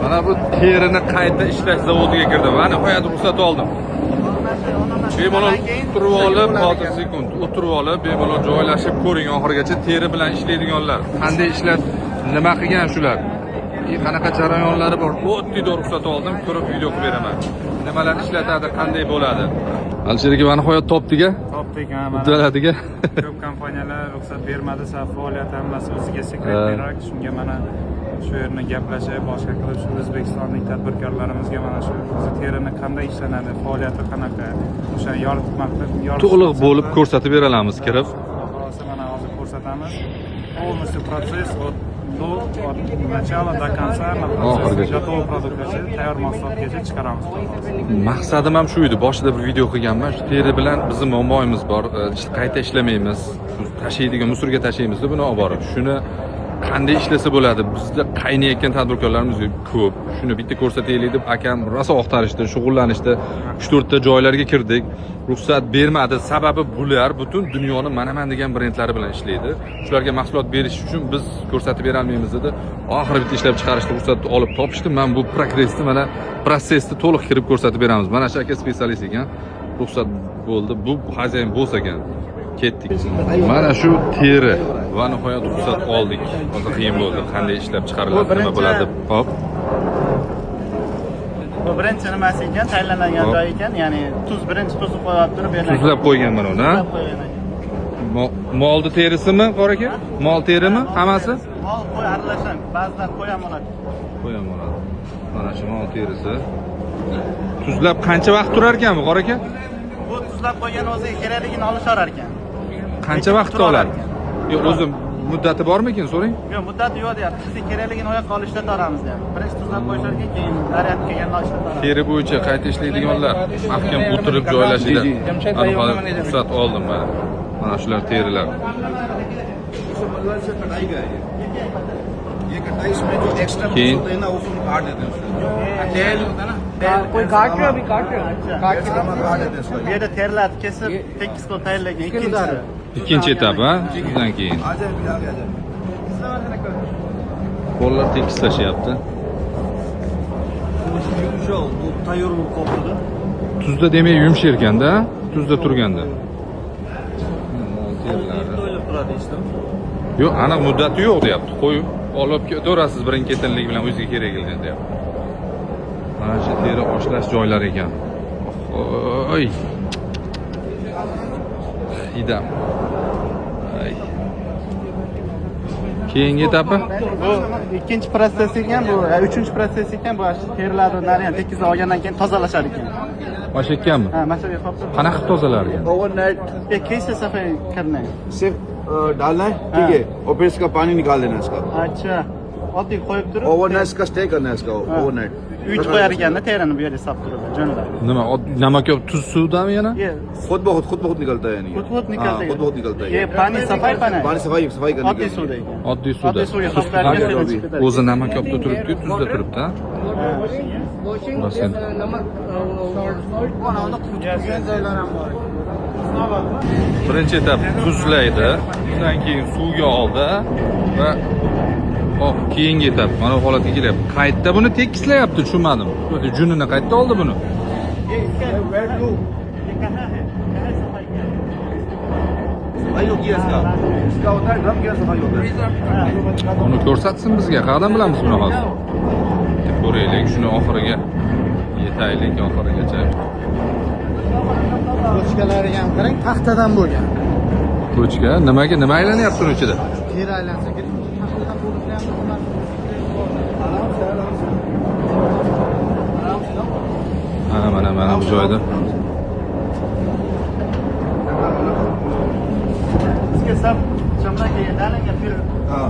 Mana bu terini qayta ishlash zavodiga kirdim. Mana nihoyat ruxsat oldim. Bemalol o'tirib olib, 6 sekund o'tirib olib, bemalol joylashib ko'ring oxirigacha teri bilan ishlaydiganlar. Qanday ishlab, nima qilgan shular? Qanaqa jarayonlari bor? O'ttido ruxsat oldim, ko'rib video qilib beraman. Nimalar ishlatadi, qanday bo'ladi? Alsherga va nihoyat topdik-a? Topdik, Uddaladiga. Ko'p kompaniyalar ruxsat bermadi, faoliyat hammasi o'ziga sekretariat. Shunga mana shu yerni gaplashib, boshqa qilib shu o'zbekistonlik tadbirkorlarimizga mana shu terini qanday ishlanadi, faoliyati qanaqa, o'sha yoritib to'liq bo'lib ko'rsatib beramiz kirib. Xolos mana hozir ko'rsatamiz. Полностью процесс от начала до конца на процесс готовый produktgacha, tayyor mahsulotgacha chiqaramiz. Maqsadim ham shu edi. Boshida bir video qilganman. Shu teri bilan bizning muammomiz bor. Qayta ishlamaymiz. Tashiydigan musorga tashiymiz-da buni olib borib. Shuni qanday ishlasa bo'ladi? Bizda qaynayotgan tadbirkorlarimiz ko'p. Shuni bitta ko'rsataylik deb akam rosa oqtarishdi, shug'ullanishdi. 3-4 ta joylarga kirdik. Ruxsat bermadi. Sababi bular butun dunyoni mana degan brendlari bilan ishlaydi. Shularga mahsulot berish uchun biz ko'rsatib bera olmaymiz dedi. Oxiri bitta ishlab chiqarishdi, ruxsatni olib topishdi. Men bu progressni mana protsessni to'liq kirib ko'rsatib beramiz. Mana shu aka specialist ekan. Ruxsat bo'ldi. Bu xazoyin bo'lsa ekan. Ketdik. Mana shu teri va nihoyat ruxsat oldik. Hozir qiyin bo'ldi. Qanday ishlab chiqariladi, nima bo'ladi? Hop. Bu birinchi nimasi ekan, tayyorlangan joy ekan, ya'ni birinchi tuzib qo'yib turib, tuzlab qo'yganman uni, ha? Molni terisimi, bor aka? Mol terimi hammasi? Mol qo'y aralashgan, ba'zidan qo'y ham oladi. Qo'y ham oladi. Mana shu mol terisi. Tuzlab qancha vaqt turar ekan bu, qor aka? Bu tuzlab qo'ygan o'ziga kerakligini olisharar ekan. Qancha vaqt oladi? Yo'q, o'zi muddati bormikin, so'rang? Yo'q, muddati yo'q deyapti. Sizga kerakligini oyoqqa olishda olamiz deyapti. Birinchi tuzlab qo'yishlarga keyin zaryad kelgandan olishda olamiz. Teri bo'yicha qayta ishlaydiganlar mahkam o'tirib joylashida. Aniq ruxsat oldim mana. Mana shular terilar. Keyin कोई काट रहे हो अभी काट रहे हो ये तो terilarni kesib tekis qilib tayyorlagan ikkinchi etap, ha? Undan keyin qo'llar tekis tashlayapti. Bu tayyor bo'lib qoldi. Tuzda demak yumshar ekanda, tuzda turganda. Yo'q, aniq muddati yo'q deyapti. Qo'yib olib ko'rasiz birin-ketinlik bilan o'ziga kerak kelgan deyapti. Mana shu teri oshlash joylari ekan. Oy. Idam. Ay. Keyingi etapi? Bu ikkinchi protsess ekan, bu uchinchi protsess ekan. Bu terilarni tekizlab olgandan keyin tozalashar ekan. Mana ekanmi? Ha, mana shu yerga qo'yib. Qanaqa tozalar ekan? Overnight ये कैसे सफाई करना है? सिर्फ डालना है, ठीक है, और फिर इसका पानी निकाल देना है इसका। अच्छा, oddiy qo'yib turib, ओवरनाइट इसका स्टे करना है इसका ओवरनाइट। 3 qo'yar ekanda terini bu yerga solib turib, jo'nada. Nima, namak yo'q, tuz suvdami yana? ये खुद बहुत निकलता है यानी। खुद निकलता है। खुद बहुत निकलता है। ये पानी सफाई पानी है। पानी सफाई करने Oddiy के suvda लिए। ekan. Oddiy suvda. Oddiy suvga solib bergan. O'zi namak yo'qda turibdi, tuzda turibdi, ha? Birinchi etap tuzlaydi, undan keyin suvga oldi va hop, keyingi etap mana bu holatga kelyapti. Qayerda buni tekislayapti, tushunmadim. Junini qayerda oldi buni? सफाई होती है इसका। इसका होता है drum gas सफाई होता है। Uni ko'rsatsin bizga, qayerdan bilamiz buni hozir? Deb ko'raylik, shuni oxiriga yetaylik oxirigacha. Bochkalari ham qarang, paxtadan bo'lgan. Ko'chka, nimaga, nima aylanyapti uni ichida? Teri aylansa kerak. Mana bu joyda. इसके सब चमड़ा के डालेंगे फिर हाँ।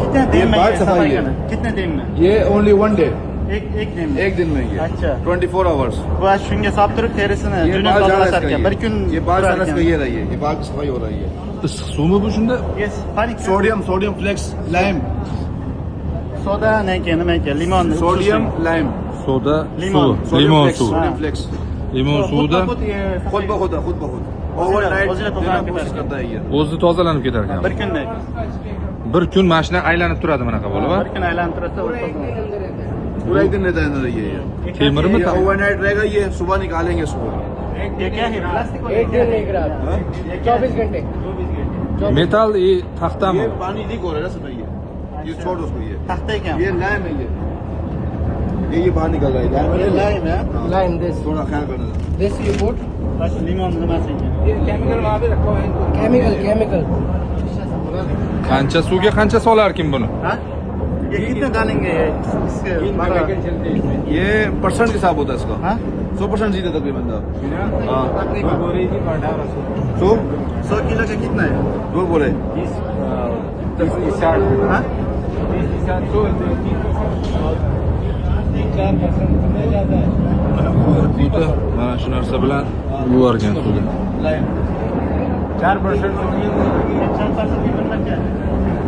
कितने दिन में बाहर ये सफाई सफाई है। करना? कितने दिन में? ये ओनली वन डे, एक दिन में. एक दिन में ये। अच्छा. 24 hours. Bu shunga solib turib terisini ये juni बाहर जा रहा है tozalashar इसका ekan. Bir kun ये बाहर जा रहा है turar इसका ekan. ये रही है। ये बाहर की सफाई हो रही है। Issiq suvmi bu shunda? Yes, panik. Sodium flex lime. Soda nima ekan? Limon. Sodium lime. Soda, Limon. suv, limon suv. Sodium flex. Limon suvida खुद ब खुद ओवरनाइट o'zida to'g'ri कोशिश करता है ये। o'zi tozalanib ketar ekan. Bir kunda. bir kun mashina aylanib turadi bunaqa bo'lib. bir kun aylantirsa पूरा एक दिन रहता है अंदर ये Temirmi? ये ओवरनाइट रहेगा ये सुबह निकालेंगे सुबह ये क्या है प्लास्टिक एक दिन एक रात 24 घंटे Metal taxtami? ये पानी लीक हो रहा है ना सुबह ये छोड़ उसको ये तख्ते क्या ये लाइम है ये बाहर निकल रहा है लाइम है लाइन दिस थोड़ा ख्याल करना दिस यू पुट बस लीमन जमा चाहिए केमिकल वहां पे रखा हुआ है chemical Qancha suvga qancha solarkin buni? हाँ ये कितने डालेंगे इसके ये परसेंट के हिसाब होता है इसका हाँ 100% जीते तकरीबन हाँ 100 किलो का कितना है जो बोले हाँ Mana shu narsa bilan yuvargan suvga. 4%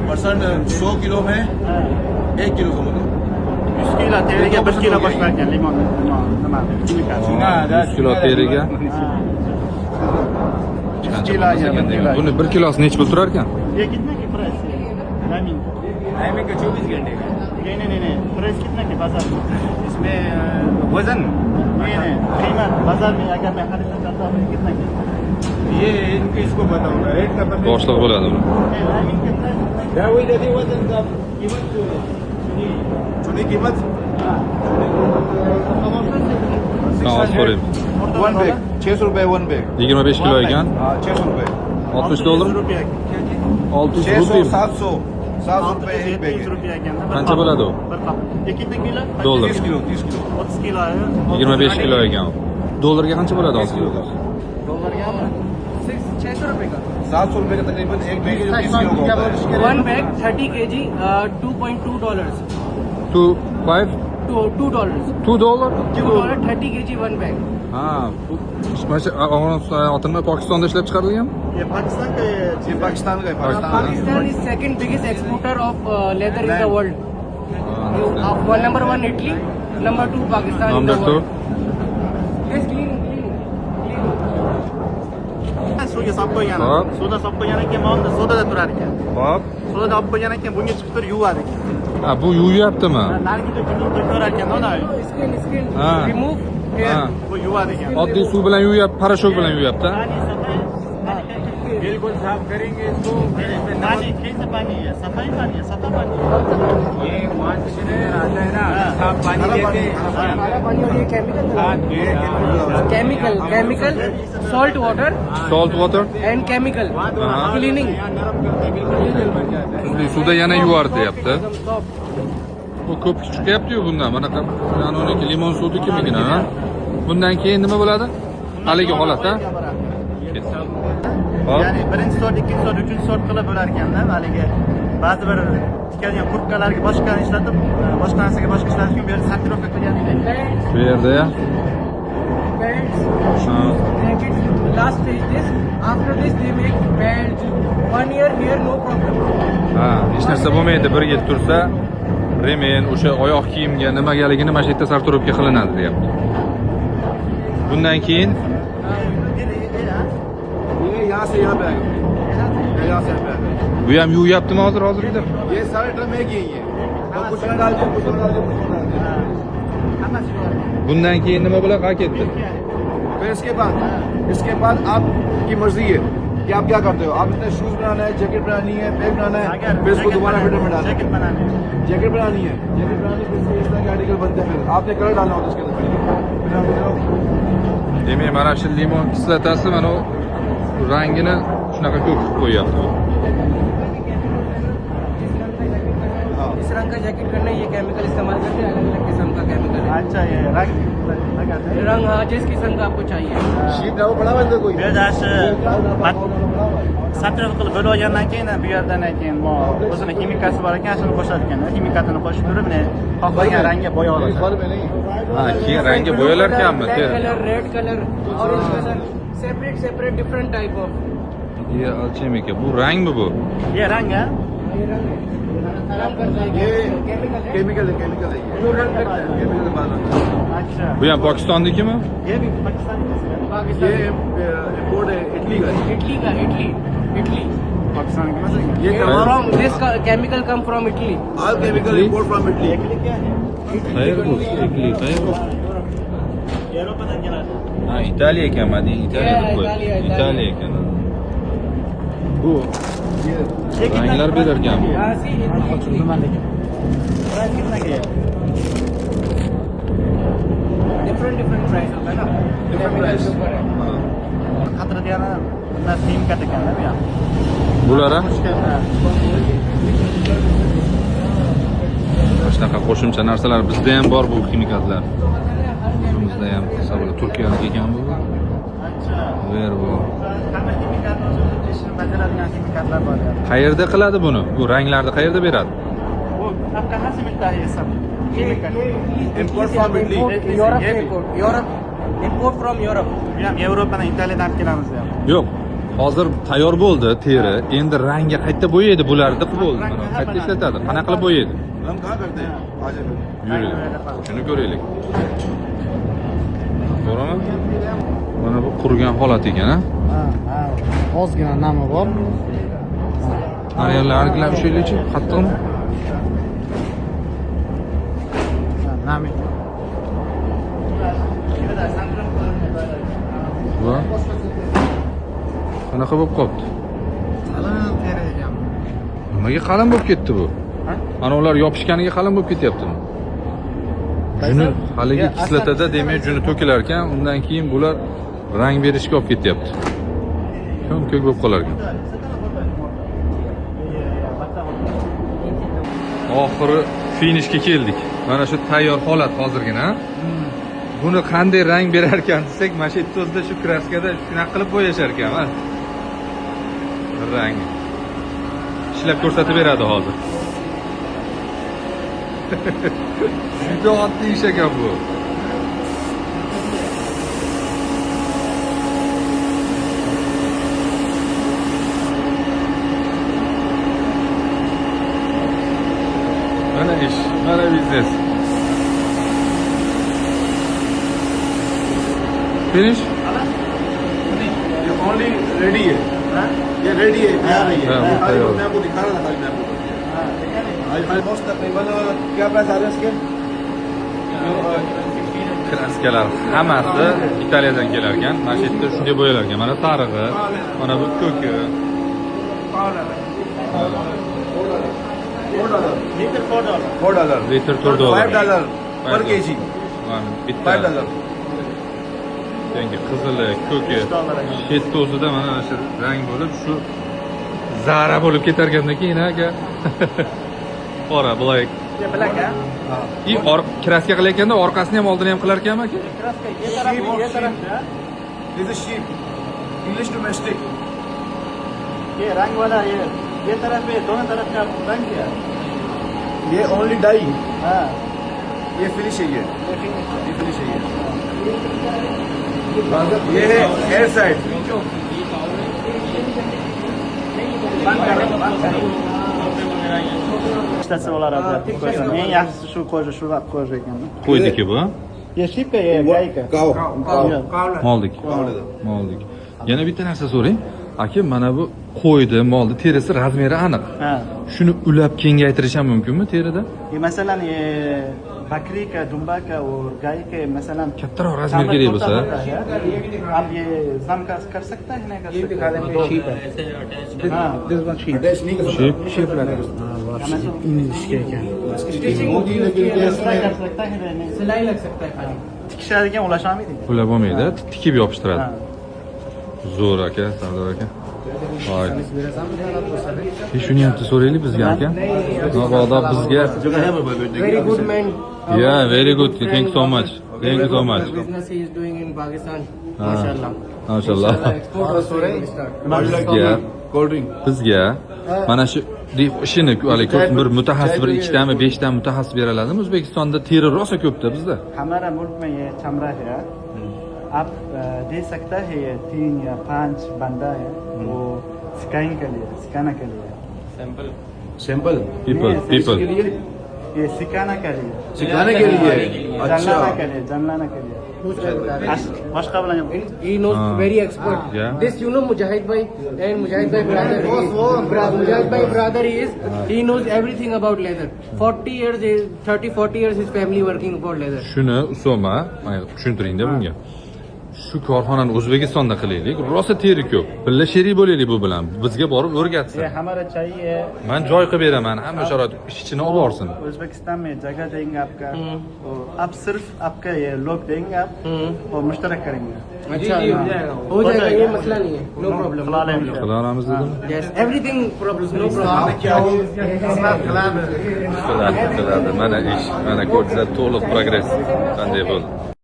परसेंट 100 किलो में 1 किलो समझो इसकी लाते हैं क्या 10 किलो बस क्या लीमन जमा किमिकल 100 kilo teriga. किलो या Buni 1 kilosi necha pul turar ekan? ये कितने की प्राइस है टाइमिंग टाइमिंग का 24 घंटे का नहीं प्राइस कितने के बाजार में इसमें वजन नहीं कीमत बाजार में अगर मैं खरीदना चाहता हूँ कितना की ये इनको इसको बताऊंगा रेट का पता Boshliq bo'ladi buni. टाइमिंग के प्राइस क्या वही रहती वजन का कीमत चुनी कीमत Qancha so'raymiz? 1 बैग 600 रुपए 1 बैग 25 kilo ekan. हाँ 600 रुपए 60 dollar. 600 600 rupiy. 700 700 रुपए एक बैग है रुपया के अंदर Qancha bo'ladi u? ये कितने किलो Dollar. 30 किलो 30 किलो 30 किलो है 25 kilo ekan. Dollarga qancha bo'ladi 30 किलो 600? डॉलर क्या 600 रुपए का 700 रुपए का तकरीबन एक बैग है जो 30 किलो का होता है वन बैग 30 kg $2.2 $2.5 $2 $2 30 kg one bag Ha, bu Afg'oniston Pokistonda ishlab chiqarilgan? ये पाकिस्तान का ये पाकिस्तान का है Pakistan Pakistan is second biggest exporter of leather in the world. Number 1 Italy, number 2 Pakistan. Number in the 2. world. Yes, clean. Suya sabko yana. Hop. Suda sabko yana ki mağda suda da turar ki. Hop. Suda da sabko yana ki bunga çıktır yuvar ki. Ha, bu yuvyaptimi? Nargi de kimin turar ki ne oluyor? Skin. Ah. Remove hair. Ha. Bu yuvar ki. Oddiy suv bilan yuvyapti, parashok bilan yuvyapti. बिल्कुल साफ करेंगे इसको फिर इसमें पानी कैसे पानी है सफाई पानी है सफा पानी है ये वहाँ से आता है ना साफ पानी लेते हैं हमारा पानी और ये chemical salt water Salt water. and chemical cleaning. Tuzli suvda yana yuvar deyapti. Bu ko'p chiqyapti-yu bundan. Bunaqa anoniki limon suvnikimigina, ha? Bundan keyin nima bo'ladi? Haligi holat, ha? Hop. Yani birinchi sort ikkinchi sort uchinchi sort qilib bo'larkanda haligi ba'zi bir tikadigan kurtkalarga boshqa ishlatib boshqa narsaga boshqa ishlatish uchun bu yerda sortirovka qilgan Bu yerda ya. Belts, Ha. jackets, last stage this. After this they make belts. 1 year here no problem. Ha, hech narsa bo'lmaydi. 1 yil tursa, remen, o'sha oyoq kiyimga nimagaligini mana shu yerda sortirovka qilinadi, deyapti. Bundan keyin ये यहाँ से यहाँ पे आएगा ये यहाँ से यहाँ पे आएगा bu ham yuvyaptimi hozirda? ये सारे ड्रम एक ही है और कुछ ना डाल दो कुछ ना डाल दो कुछ ना डाल दो Bundan keyin nima bo'ladi? Ha, ketdi. फिर इसके बाद आपकी मर्जी है कि आप क्या करते हो आप इतने शूज बनाना है जैकेट बनानी है बैग बनाना है फिर इसको दोबारा फिल्टर में डालना जैकेट बनाने है जैकेट बनानी है फिर इसमें इस तरह के आर्टिकल बनते हैं फिर आपने कलर डालना होता है इसके अंदर Demak, mana shu limon kislotasi mana rangini shunaqa ko'p qilib qo'yapti. इस रंग का जैकेट करना ये केमिकल इस्तेमाल करते हैं अलग-अलग किस्म का केमिकल है अच्छा ये रंग लगाते हैं रंग हाँ जिस किस्म का आपको चाहिए शीप डालो बड़ा बंदा कोई Bedashi satrov qilib bo'lib olgandan keyin bu yerdan keyin bu o'zini ximikasi bor ekan, shuni qo'shar ekan. Ximikatini qo'shib turib, xohlagan rangga bo'ya oladi. इस बारे में नहीं Ha, keyin rangi bo'yalar ekanmi? Black colour red colour orange colour separate different type of Ye, alchemika. Bu rangmi bu? Ye rang ha? रंग करता है ये chemical chemical है जो रंग करता है केमिकल बाल अच्छा Bu ham Pokistondikimi? ये भी पाकिस्तानी है। ये इम्पोर्ट है इटली का है इटली पाकिस्तान की मत ये तमाम From this chemical come from Italy. all chemical import from Italy. Qayerga? Ha, Italiya ekan, mana Italiya deb qo'yibdi. Italiya, Italiya ekan. Bu ranglar berar ekan. हाँ, see, different price होता है ना? Different price. खतरा दिया ना ना थीम का दिखा ना भैया Bular ham shunaqa qo'shimcha narsalar bizda ham bor bu ximikatlar. Bizda ham hisobla Turkiyaniki ekan bu. Ver bu. Qayerda qiladi buni? Bu ranglarni qayerda beradi? वो अब कहाँ से मिलता है ये सब Import from Italy. Europe से import from Europe. Yevropadan Italiyadan kelamiz ya. Yo'q. Hozir tayyor bo'ldi teri. Endi rangga qayta bo'yaydi bularni qilib bo'ldi. Qayta ishlatadi. Qanaqa qilib bo'yaydi? हम कहाँ करते हैं आज Yuraylik. Shuni ko'raylik. To'g'rimi? Mana bu qurigan holat ekan, ha? ozgina nami bor Ariyalar ushlaylikchi, qattiqmi? nami Va qanaqa bo'lib qolibdi? qalin teri ekan Nimaga qalin bo'lib ketdi bu? Mana ular yopishganiga qalin bo'lib ketyaptimi? Juni haligi kislotada demak juni to'kilar ekan, undan keyin bular rang berishga olib ketyapti. Ko'k bo'lib qolar ekan. Oxiri finishga keldik. Mana shu tayyor holat hozirgina. Buni qanday rang berar ekan desak, mana shu yerda o'zida shu kraskada shunaqa qilib bo'yashar ekan, ha. Rang. Ishlab ko'rsatib beradi hozir. Juda oddiy ish ekan bu. Mana ish, mana biznes. Finish? ये only ready है ये ready है तैयार है ये हाँ, वो तैयार। मैं आपको दिखा रहा था मैं आपको ऑलमोस्ट तकरीबन क्या प्राइस आ रहा है इसके Kraskalar hammasi Italiyadan kelar ekan. Mana shu yerda shunday bo'yalar ekan. Mana sarig'i, mana bu ko'ki. $4 Litr $4. $5 per kg Mana bitta $5 yangi qizili, ko'ki. Shu yerda o'zida mana shu rang bo'lib, shu zara bo'lib ketar ekandan keyin aka. Qora, black. ये ब्लैक है И kraska qilayotganda orqasini ham oldini ham qilar ekanmi aka? ये तरफ है this is sheep English domestic ये रंग वाला ये तरफ है दोनों तरफ का रंग है ये only dye हाँ ये finish है ये finish है ये है air side İşte olarak en yaxşısı şu koca şu var koca ekan. Qo'ydiki bu. Ye shipka ye gayka. cow Moldik. Moldik. Yana bitta narsa so'rang. Aka, mana bu qo'ydi, molni terisi razmeri aniq. Ha. Shuni ulab kengaytirish ham mumkinmi terida? ये मसलन ये बकरी का दुम्बा का और गाय के मसलन Kattaroq razmer kerak bo'lsa, आप ये जम का कर सकता है नहीं कर सकता हाँ attach नहीं कर sheep, इंग्लिश के क्या कर सकता है नहीं सिलाई लग सकता है खाली. tikishadi ekan ulashami deydi ulab olmaydi, tikib yopishtiradi. Zo'r aka, Sardor aka. Voy. Shuni ham so'raylik bizga aka. Mabodo bizga. Very good man. Yeah, very good. Thank you so much. Thank you so much. The business he is doing in Pakistan. Mashallah. Mashallah. Export also will start. Bizga, cold drink bizga mana shu ishini ko'p bir mutaxassis bir 2 tami 5 tami mutaxassis beraladimi? O'zbekistonda teri rosa ko'pda bizda. हमारा मुल्क में ये चमड़ा है आप दे सकता है ये 3 या 5 बंदा है वो सिखाने के लिए सिखाने के लिए simple People. ये सिखाने के लिए सिखाने के लिए जलाना के लिए who's boshqa bilan he knows very expert. Yeah. This you know Mujahid bhai and Mujahid bhai brother. Mujahid bhai brother is he knows everything about leather. 40 years, 30-40 years his family working for leather. Shuni Usoma, mana tushuntiring-da bunga. Shu korxonani O'zbekistonda qilaylik, rosa teri ko'p. Billa sherik bo'laylik bu bilan. Bizga borib o'rgatsin. ये हमारा चाहिए Men joy qilib beraman, hamma sharoit ishchini olib borsin. Uzbekistan में जगह देंगे आपका तो आप सिर्फ आपका ये लोग देंगे आप और मुश्तरक करेंगे अच्छा हो जाएगा ये मसला नहीं है. No problem. खिला लेंगे Qilaramiz dedim. Yes, everything problem, no problem. Qiladi. Mana ish, mana ko'rsa to'liq progress qanday bo'ldi.